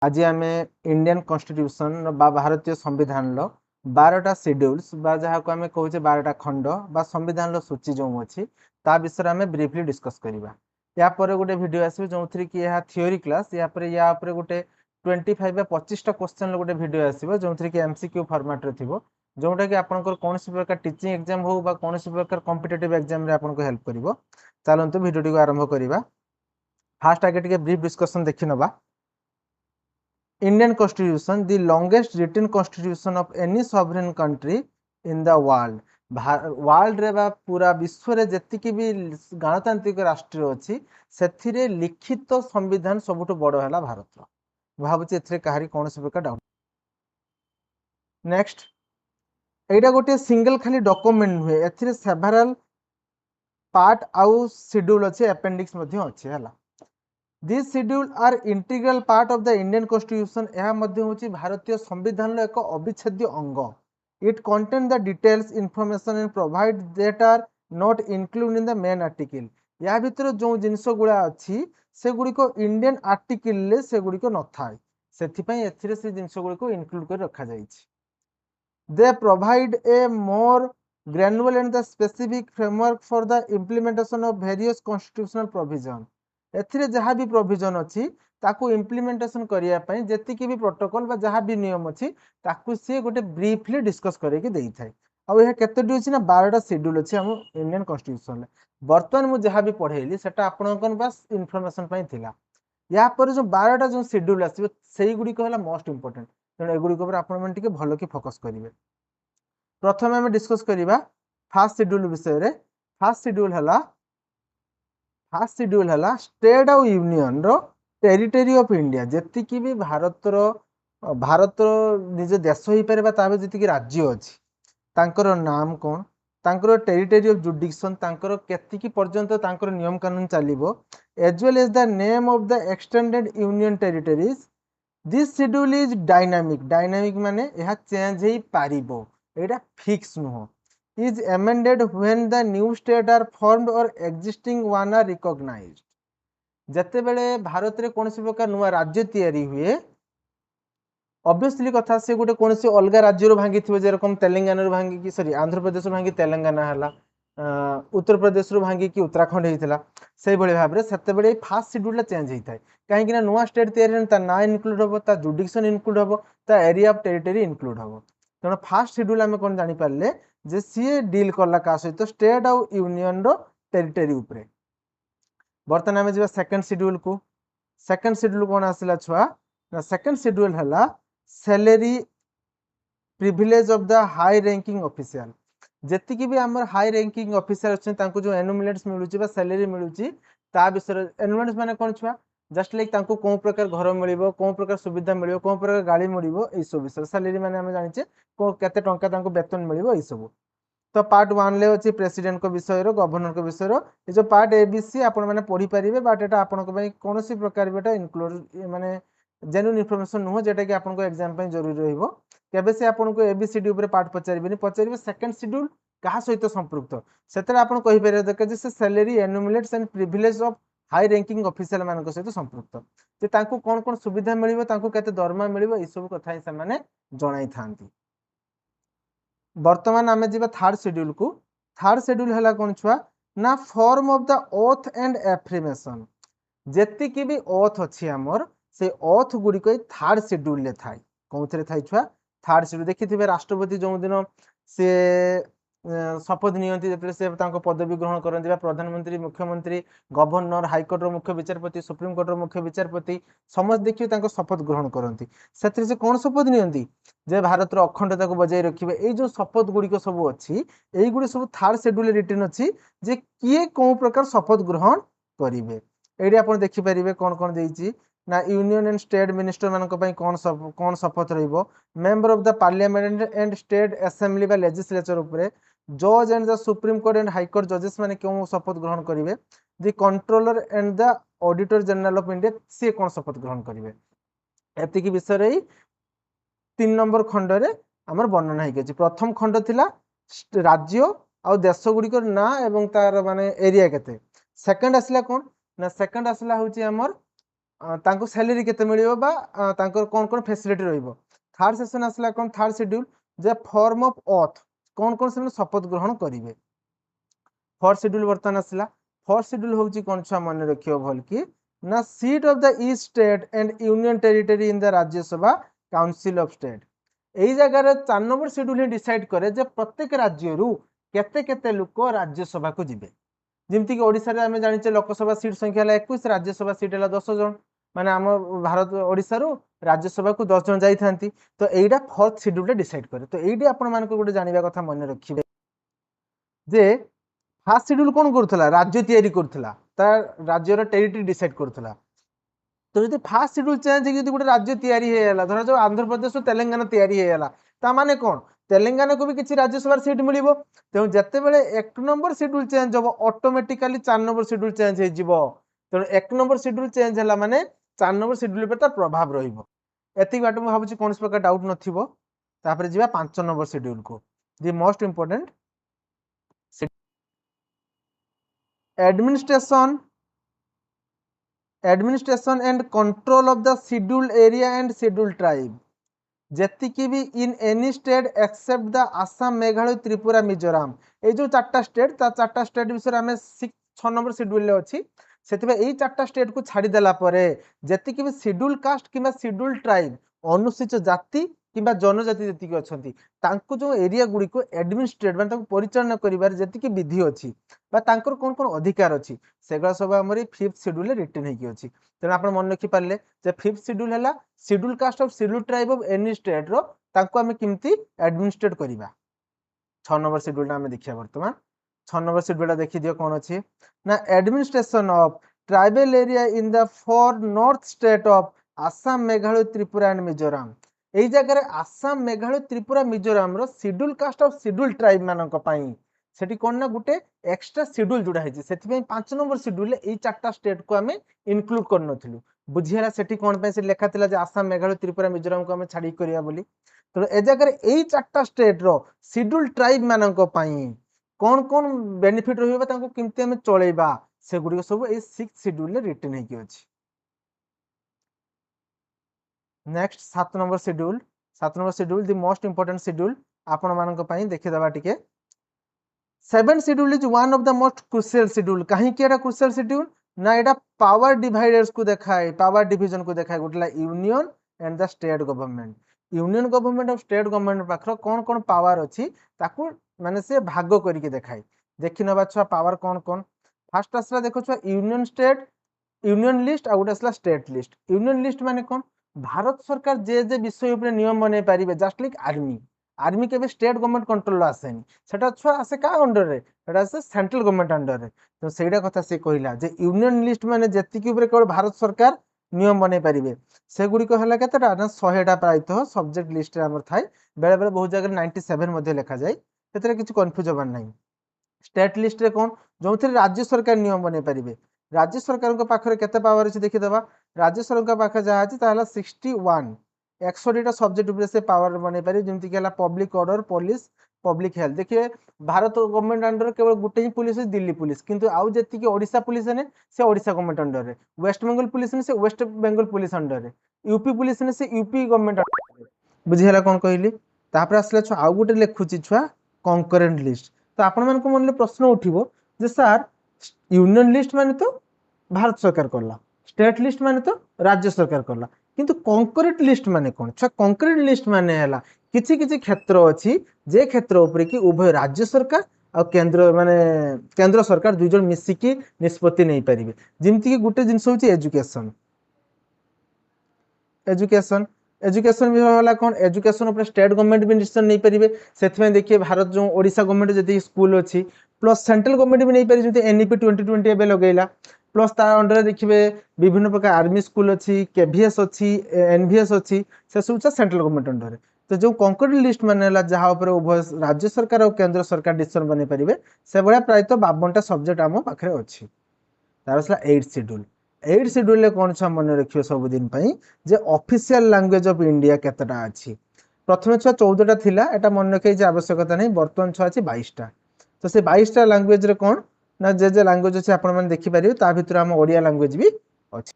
आज आम Indian constitution बा भारतीय संविधान 12टा शेड्यूल्स बा जहाँ को आम कहे 12टा खंड बा संविधान सूची जो अच्छी ता विषय आम ब्रीफली डिस्कस करवा। या गोटे वीडियो आसो जो थी कि यह थियोरी क्लास या गोटे 25 या 25टा क्वेश्चन गोटे वीडियो आसो जो थी कि एमसीक्यू फॉर्मेट रे थी जोटा कि आपंकर कौन प्रकार टीचिंग एग्जाम हो बा कौन प्रकार कॉम्पिटिटिव एग्जाम रे आपको हेल्प करिवो। चलतु वीडियो को आरंभ करवा। फास्ट आगे टे ब्रीफ डिस्कशन देखि नबा। Indian Constitution, the longest written constitution of any sovereign country in the world. World रे बा पूरा विश्व रे जतिकि भी गणतांत्रिक राष्ट्र अच्छी से लिखित संविधान सबुठ बड़ है भारत। भावुची एथिरे कहारी कौन प्रकार डाउट। नेक्स्ट एटा गोटे सिंगल खाली डॉक्यूमेंट हुए एथिरे सेवरल पार्ट आउ शेड्यूल अच्छे अपेंडिक्स अच्छे है। These schedules are integral part of the Indian Constitution. यह मध्य होची भारतीय संविधान एक अविच्छेद्य अंग। It contains the details, information and provide that are not included in the main article. या भितर जो जिनस गुड़ा अच्छी से गुड़ी को इंडियन आर्टिकल ले से गुड़ी को न थाए सेथिपई एथिरे से जिनस गुड़ी को इंक्लूड कर रखा जाइछि। They provide a more granular and the specific framework for the implementation of various constitutional provisions. एथिरे जहाँ भी प्रोविजन अच्छी ताकू इम्प्लीमेंटेशन करने जी भी प्रोटोकॉल बा जहाँ भी नियम अच्छी ताकू सी गोटे ब्रीफली डिस्कस करके दे थाए। आउ यह केतोटी अच्छी ना 12टा शेड्यूल अच्छी हम इंडियन कॉन्स्टिट्यूशन। बर्तमान मुझे जहाँ भी पढ़ेली सेटा आपन बास इनफॉरमेशन पई थिला। या पर जो 12टा जो शेड्यूल आसीबो सेही गुडी को हला मोस्ट इंपोर्टेंट तेणु एगुडी को आपन मन टिके भलो की फोकस करिवे। प्रथम हम डिस्कस करिवा फर्स्ट शेड्यूल विषय रे। फर्स्ट शेड्यूल हला स्टेट और यूनियन रो टेरिटरी ऑफ इंडिया जेतिकी भी भारत निज देश हो पारे ता जी राज्य अच्छी तांकर नाम कौन तांकर टेरिटरी ऑफ जुडिक्शन तांकर केतिकी पर्यंत तांकर नियम कानून चलिबो as well as the name of the extended union territories. This schedule is dynamic माने यह चेंज हो पारिबो एटा फिक्स नुह। is amended when the new state are formed or existing one are recognized. जते बेले भारत रे कौन प्रकार नुआ राज्य तैयारी हुए ऑब्वियसली कथा से गोटे कौन अलग राज्य रो भांगी थिबो जेरकम तेलंगाना रो भांगी कि सॉरी आंध्र प्रदेश रो भांगी तेलंगाना हला उत्तर प्रदेश रो भांगी कि उत्तराखंड हेतिला सेही भली भाबरे रे सेते बेले फास्ट शेड्यूल चेंज हेताय काहे कि ना नुआ स्टेट तैयारी ता ना इनक्लूड होबो ता जुडिक्शन इनक्लूड होबो ता एरिया ऑफ टेरिटरी इनक्लूड होबो। तेणु फास्ट शेड्यूल आम कौन जानी पारले जे सी डील कला का सहित स्टेट आउ यूनियन रो टेरिटरी उपरे। बर्तमान आम जा सेकंड शेड्यूल को। सेकंड शेड्यूल कौन आसला छुआ ना सेकंड शेड्यूल हला salary privilege of the high ranking official जेतिकी भी आम हाई रैंकिंग ऑफिसर अच्छे जो एनुमिलेट्स मिलूची सैलरी मिलूची ता विषय एनुमिलेट्स माने कौन छुआ जस्ट लाइक तांको कौन प्रकार घर मिलिबो कौन प्रकार सुविधा मिलिबो कौन प्रकार गाड़ी मिलिबो ए सब विषय सैलरी माने हम जानिचे को केते टंका तांको वेतन मिलिबो ए सब। तो पार्ट 1 ले अछि प्रेसिडेंट को विषय रो गवर्नर को विषय रो ए जो पार्ट एबीसी आपण माने पढ़ी परिबे बट एटा आपण को भाई कोनोसी प्रकार बेटा इंक्लूड माने जेन्युइन इंफॉर्मेशन नुह जेटा कि आपण को एग्जाम पे जरूरी रहइबो। केबे से आपण को एबीसीडी ऊपर पार्ट पचारिबेनी पचारिबे सेकंड शेड्यूल कहा सहित संपृक्त सेतरे आपण कहि परिबे दरकार जे से salary emoluments and privilege of high ranking official मान सहित संपृक्त जे तांको कोन कोन सुविधा मिलिबो तांको केते दरमा मिलिबो ए सब कथा ही से माने जणाई थांती। वर्तमान आमे जीवा थर्ड शेड्यूल को। थर्ड शेड्यूल हला कोन छुआ ना form of the oath and affirmation जेतिकी भी ओथ अछि हमर से ओथ गुडी को थर्ड शेड्यूल ले थाई कोथरे थाई छुआ थर्ड शेड्यूल देखिथिबे राष्ट्रपति जो दिन से शपथ नियंती जेतले से तांको पदवी ग्रहण करंती प्रधानमंत्री मुख्यमंत्री गवर्नर हाईकोर्ट रो मुख्य विचारपति सुप्रीम कोर्ट रो मुख्य विचारपति समस्त देखिए तांको शपथ ग्रहण करंती सेतरे से कोन शपथ नियंती जे भारत रो अखंडता को बजाय रखिबे ए जो शपथ गुडी को सब अछि एई गुडी सब थर्ड शेड्यूल रिटन अछि जे किए कोन प्रकार शपथ ग्रहण करिवे एडी आपण देखि परिबे कोन कोन देइछि ना यूनियन एंड स्टेट मिनिस्टर मानक पई कोन शपथ रहिबो member of the parliament and state assembly बा लेजिस्लेचर ऊपर जज and the supreme court and high court जजेस माने क्यों शपथ ग्रहण करिवे the controller and the auditor general of India से कोन शपथ ग्रहण करिवे एति की विषय रे 3 नंबर खंड रे हमर वर्णन है कि प्रथम खंड थिला राज्य आ देश गुडी को ना एवं तार माने एरिया केते सेकंड आसला कोन ना सेकंड आसला होची हमर ତାଙ୍କୁ ସାଲାରୀ କେତେ ମିଳିବ ବା ତାଙ୍କର କ'ଣ କ'ଣ ଫ୍ୟାସିଲିଟି ରହିବ। ଥାର୍ଡ ସେକ୍ସନ ଆସିଲା କ'ଣ, ଥାର୍ଡ ସିଡ୍ୟୁଲ ଯେ ଫର୍ମ ଅଫ୍ ଅଥ୍ କ'ଣ କ'ଣ ସେମାନେ ଶପଥ ଗ୍ରହଣ କରିବେ। ଫୋର୍ଥ ସିଡ୍ୟୁଲ ବର୍ତ୍ତମାନ ଆସିଲା। ଫୋର୍ଥ ସିଡ୍ୟୁଲ ହେଉଛି କ'ଣ ଛୁଆ ମନେ ରଖିବ ଭଲ କି ନା seat of the each state and union territory in the Rajya Sabha council of state. ଏଇ ଜାଗାରେ 4 ନମ୍ବର ସିଡ୍ୟୁଲ ହିଁ ଡିସାଇଡ୍ କରେ ଯେ ପ୍ରତ୍ୟେକ ରାଜ୍ୟରୁ କେତେ କେତେ ଲୋକ ରାଜ୍ୟସଭାକୁ ଯିବେ। ଯେମିତିକି ଓଡ଼ିଶାରେ ଆମେ ଜାଣିଛେ ଲୋକସଭା ସିଟ୍ ସଂଖ୍ୟା ହେଲା 21, ରାଜ୍ୟସଭା ସିଟ୍ ହେଲା 10 ଜଣ, ମାନେ ଆମ ଭାରତ ଓଡ଼ିଶାରୁ ରାଜ୍ୟସଭାକୁ 10 ଜଣ ଯାଇଥାନ୍ତି। ତ ଏଇଟା ଫୋର୍ଥ ସିଡ୍ୟୁଲରେ ଡିସାଇଡ୍ କରେ। ତ ଏଇଠି ଆପଣମାନଙ୍କୁ ଗୋଟେ ଜାଣିବା କଥା ମନେ ରଖିବେ ଯେ ଫାର୍ଷ୍ଟ ସିଡ୍ୟୁଲ କ'ଣ କରୁଥିଲା, ରାଜ୍ୟ ତିଆରି କରୁଥିଲା, ତା ରାଜ୍ୟର ଟେରିଟୋରୀ ଡିସାଇଡ୍ କରୁଥିଲା। ତ ଯଦି ଫାର୍ଷ୍ଟ ସିଡ୍ୟୁଲ ଚେଞ୍ଜ ହେଇକି ଯଦି ଗୋଟେ ରାଜ୍ୟ ତିଆରି ହେଇଗଲା, ଧରାଯାଉ ଆନ୍ଧ୍ରପ୍ରଦେଶ ତେଲେଙ୍ଗାନା ତିଆରି ହେଇଗଲା, ତା ମାନେ କ'ଣ ତେଲେଙ୍ଗାନାକୁ ବି କିଛି ରାଜ୍ୟସଭାର ସିଟ୍ ମିଳିବ। ତେଣୁ ଯେତେବେଳେ 1 ନମ୍ବର ସିଡ୍ୟୁଲ ଚେଞ୍ଜ ହେବ ଅଟୋମେଟିକାଲି 4 ନମ୍ବର ସିଡ୍ୟୁଲ ଚେଞ୍ଜ ହେଇଯିବ। ତେଣୁ 1 ନମ୍ବର ସିଡ୍ୟୁଲ ଚେଞ୍ଜ ହେଲା ମାନେ 4 ନମ୍ବର ସିଡ୍ୟୁଲ ଉପରେ ତାର ପ୍ରଭାବ ରହିବ। ଏତିକି ବାଟ ମୁଁ ଭାବୁଛି କୌଣସି ପ୍ରକାର ଡାଉଟ୍ ନଥିବ। ତାପରେ ଯିବା 5 ନମ୍ବର ସିଡ୍ୟୁଲକୁ, the most important administration and control of the scheduled area and scheduled tribe ଯେତିକି ବି in any state except the Assam, Meghalaya, Tripura, Mizoram। এই যে 4টা স্টেট, ତା 4ଟା স্টেট ବିଷୟରେ ଆମେ 6 ନମ୍ବର ସିଡ୍ୟୁଲରେ ଅଛି। ସେଥିପାଇଁ ଏଇ 4ଟା ସ୍ଟେଟକୁ ଛାଡ଼ିଦେଲା ପରେ ଯେତିକି ବି ସିଡ୍ୟୁଲ କାଷ୍ଟ କିମ୍ବା ସିଡ୍ୟୁଲ ଟ୍ରାଇବ୍ ଅନୁସୂଚିତ ଜାତି କିମ୍ବା ଜନଜାତି ଯେତିକି ଅଛନ୍ତି ତାଙ୍କୁ ଯେଉଁ ଏରିଆ ଗୁଡ଼ିକୁ ଆଡମିନିଷ୍ଟ୍ରେଟ୍ ମାନେ ତାଙ୍କୁ ପରିଚାଳନା କରିବାରେ ଯେତିକି ବିଧି ଅଛି ବା ତାଙ୍କର କ'ଣ କ'ଣ ଅଧିକାର ଅଛି ସେଗୁଡ଼ା ସବୁ ଆମର ଏଇ 5th ସିଡ୍ୟୁଲରେ ରିଟର୍ନ ହେଇକି ଅଛି। ତେଣୁ ଆପଣ ମନେ ରଖିପାରିଲେ ଯେ 5th ସିଡ୍ୟୁଲ ହେଲା schedule caste of schedule tribe of any ଷ୍ଟେଟ୍ର ତାଙ୍କୁ ଆମେ କେମିତି ଆଡମିନିଷ୍ଟ୍ରେଟ୍ କରିବା। 6 ନମ୍ବର ସିଡ୍ୟୁଲଟା ଆମେ ଦେଖିବା ବର୍ତ୍ତମାନ। 6 ନମ୍ବର ସିଡ୍ୟୁଲଟା ଦେଖିଦିଅ କ'ଣ ଅଛି ନା administration of tribal area in the 4 north state of Assam, Meghalaya, Tripura and Mizoram. এই জায়গায় আসাম, মেঘালয়, ত্রিপুরা, মিজোরামর সিড্ୟୁଲ কাଷ୍ଟ অফ সিড্ୟୁଲ ট্রাইব ମାନଙ୍କ ପାଇଁ সেটি କ'ଣ ନା ଗୋଟେ ଏକ୍ସଟ୍ରା ସିଡ୍ୟୁଲ ଯୋଉଟା ହେଇଛି। ସେଥିପାଇଁ 5 ନମ୍ବର ସିଡ୍ୟୁଲରେ ଏଇ 4ଟା ଷ୍ଟେଟକୁ ଆମେ ଇନକ୍ଲୁଡ କରିନଥିଲୁ। ବୁଝିହେଲା ସେଠି କ'ଣ ପାଇଁ ସେ ଲେଖା ଥିଲା ଯେ ଆସାମ, ମେଘାଳୟ, ତ୍ରିପୁରା, ମିଜୋରାମକୁ ଆମେ ଛାଡ଼ିକି କରିବା ବୋଲି। ତେଣୁ ଏ ଜାଗାରେ ଏଇ 4ଟା ଷ୍ଟେଟର ସିଡ୍ୟୁଲ ଟ୍ରାଇବ ମାନଙ୍କ ପାଇଁ କ'ଣ କ'ଣ ବେନିଫିଟ ରହିବ, ତାଙ୍କୁ କେମିତି ଆମେ ଚଳେଇବା, ସେଗୁଡ଼ିକ ସବୁ ଏଇ 6th ସିଡ୍ୟୁଲରେ ରିଟର୍ନ ହେଇକି ଅଛି। Next 7 number schedule. 7 number schedule the most important schedule आपण मानक पई देखि दबा टिके। 7th schedule is one of the most crucial schedule. काहे कि एटा क्रुशियल शेड्यूल ना एटा पावर डिवाइडर्स को देखाए, पावर डिवीजन को देखाए। गोटला union and the state government. Union government और स्टेट गवर्नमेंट पाखर कोन कोन पावर अछि ताकू माने से भाग करके देखाए। देखि नबा छुआ पावर कोन कोन। फर्स्ट असला देखो छुआ यूनियन स्टेट, यूनियन लिस्ट आ गोटे असला स्टेट लिस्ट। यूनियन लिस्ट माने कोन भारत सरकार जे जे विषय उपरे नियम बनै पारिबे जस्ट लाइक आर्मी। आर्मी के स्टेट गवर्नमेंट कंट्रोल आसेनी, सेटा छुआ आसे का अंडर रे, सेटा आसे सेंट्रल गवर्नमेंट अंडर रे। तो सेटा कथा से कहिला जे यूनियन लिस्ट माने जेतिकी उपरे केवल भारत सरकार नियम बनै पारिबे से गुडी को हला केतेटा ना 100टा प्रायतः सब्जेक्ट लिस्ट रे हमर थाई। बेले बेले बहुत जगह 97 मध्ये लिखा जाय, सेतरे किछ कंफ्यूज होबार नै। स्टेट लिस्ट रे कोन जोंथि राज्य सरकार नियम बनै पारिबे। राज्य सरकार को पाखरे केते पावर अछि देखि दबा। राज्य सरकार पाखे जहाँ अच्छी 61 100टा सब्जेक्ट उपरे से पावर बनै पारे। जेमति कि public order, police, public health. देखिए भारत गवर्नमेंट अंडर केवल गोटे ही पुलिस दिल्ली पुलिस, किंतु आउ जेतिकी ओडिशा पुलिस ने से ओडिशा गवर्नमेंट अंडर रे, वेस्ट बेंगल पुलिस ने से वेस्ट बेंगल पुलिस अंडर रे, यूपी पुलिस ने से यूपी गवर्नमेंट अंडर रे। बुझिहला कोन कहली। तापर आसला छुआ आउ गोटे लेखुची छुआ कंकरेंट लिस्ट। तो आपण मन को मन ले प्रश्न उठिबो जे सर यूनियन लिस्ट माने तो भारत सरकार करला, स्टेट लिस्ट माने तो राज्य सरकार करला, किंतु कंकरेंट लिस्ट माने कोन छुआ। कंकरेंट लिस्ट माने हैला किछि किछि क्षेत्र अछि जे क्षेत्र ऊपर कि उभय राज्य सरकार और केंद्र माने केंद्र सरकार दुई जन मिसिकी निष्पत्ति नै परिबे। जेमति कि गुटे जिंस होछि एजुकेशन। एजुकेशन एजुकेशन भी होला कोन एजुकेशन ऊपर स्टेट गवर्नमेंट भी डिसीजन नै परिबे। सेथमे देखिए भारत जो ओडिशा गवर्नमेंट जति स्कूल अछि प्लस सेंट्रल गवर्नमेंट भी नै पारि। जति एनईपी 2020 एबे लगैला प्लस तार अंडर देखिए विभिन्न प्रकार आर्मी स्कूल अच्छी, केवीएस अच्छी, एनवीएस अच्छी, से सब सेंट्रल गवर्नमेंट अंडर। तो जो कंकरेंट लिस्ट माने जहाँ उपर उभय राज्य सरकार और केंद्र सरकार डिसीजन बनै पारिबे से भाया प्रायतः 52टा सब्जेक्ट आम पाखे अच्छी। तार 8th शेड्यूल। 8th शेड्यूल रे कोन छ मन रखियो सब दिन पई जे ऑफिशियल लैंग्वेज ऑफ इंडिया केतटा अछि। प्रथमे छ 14टा थिला, एटा मन रखे जे आवश्यकता नै। वर्तमान छ अछि 22टा। तो से 22टा लैंग्वेज रे कोन ना जे जे लैंग्वेज अछि आपण माने देखि पारियो ता भितर हम ओडिया लैंग्वेज भी अछि।